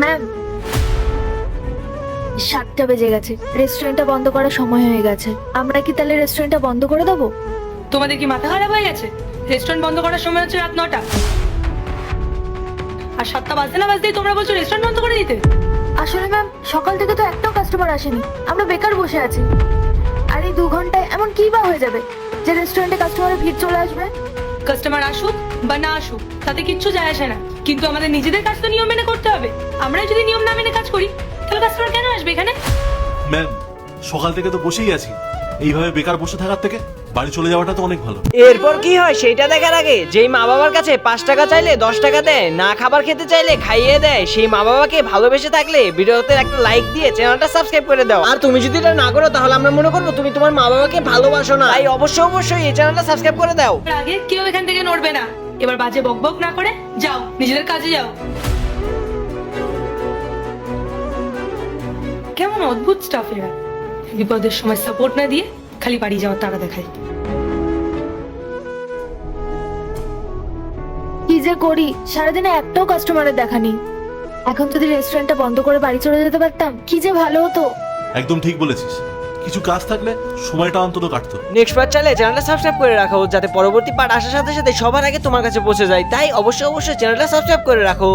Ma'am, 7টা বেজে গেছে, রেস্টুরেন্টটা বন্ধ করার সময় হয়ে গেছে। আমরা কি তাহলে রেস্টুরেন্টটা বন্ধ করে দেবো? তোমাদের কি মাথা খারাপ হয়ে গেছে? রেস্টুরেন্ট বন্ধ করার সময় হচ্ছে রাত 9টা, আর 7টা বাজতে না বাজতেই তোমরা বলছো রেস্টুরেন্ট বন্ধ করে দিতে। আসলে ম্যাম, সকাল থেকে তো একটাও কাস্টমার আসেনি, আমরা বেকার বসে আছি। আর এই 2 ঘন্টায় এমন কি বা হয়ে যাবে যে রেস্টুরেন্টে কাস্টমারের ভিড় চলে আসবে? কাস্টমার আসুক বা না আসুক তাতে কিচ্ছু যায় আসে না, কিন্তু আমাদের নিজেদের কাজ তো নিয়ম মেনে করতে হবে। আমরাই যদি নিয়ম না মেনে কাজ করি তাহলে কাস্টমার কেন আসবে এখানে? ম্যাম, সকাল থেকে তো বসেই আছি, এইভাবে বেকার বসে থাকার থেকে বাড়ি চলে যাওয়াটা তো অনেক ভালো। এরপর কি হয় সেটা দেখার আগে যেই মা বাবার কাছে 5 টাকা চাইলে 10 টাকা দেয়, না খাবার খেতে চাইলে খাইয়ে দেয়, সেই মা বাবাকে ভালোবেসে থাকলে ভিডিওতে একটা লাইক দিয়ে চ্যানেলটা সাবস্ক্রাইব করে দাও। আর তুমি যদি এটা না করো তাহলে আমরা মনে করবো তুমি তোমার মা বাবাকে ভালোবাসো না। তাই অবশ্যই এই চ্যানেলটা সাবস্ক্রাইব করে দাও। এর আগে কেউ এখান থেকে নড়বে না। এবার বাজে বকবক না করে যাও, নিজেদের কাজে যাও। কেমন অদ্ভুত স্টাফ এরা, বিপদের সময় সাপোর্ট না দিয়ে খালি বাড়ি যাওয়ার তাড়া দেখায়। কি যে করি, সারাদিনে একটাও কাস্টমারের দেখা নেই। এখন যদি রেস্টুরেন্টটা বন্ধ করে বাড়ি চলে যেতে পারতাম, কি যে ভালো হতো। একদম ঠিক বলেছিস, কিছু কাজ থাকলে সময়টা অন্তত কাটতো। নেক্সট পার্ট চাইলে চ্যানেলটা সাবস্ক্রাইব করে রাখো, যাতে পরবর্তী পার্ট আসার সাথে সাথে সবার আগে তোমার কাছে পৌঁছে যায়। তাই অবশ্যই চ্যানেলটা সাবস্ক্রাইব করে রাখো।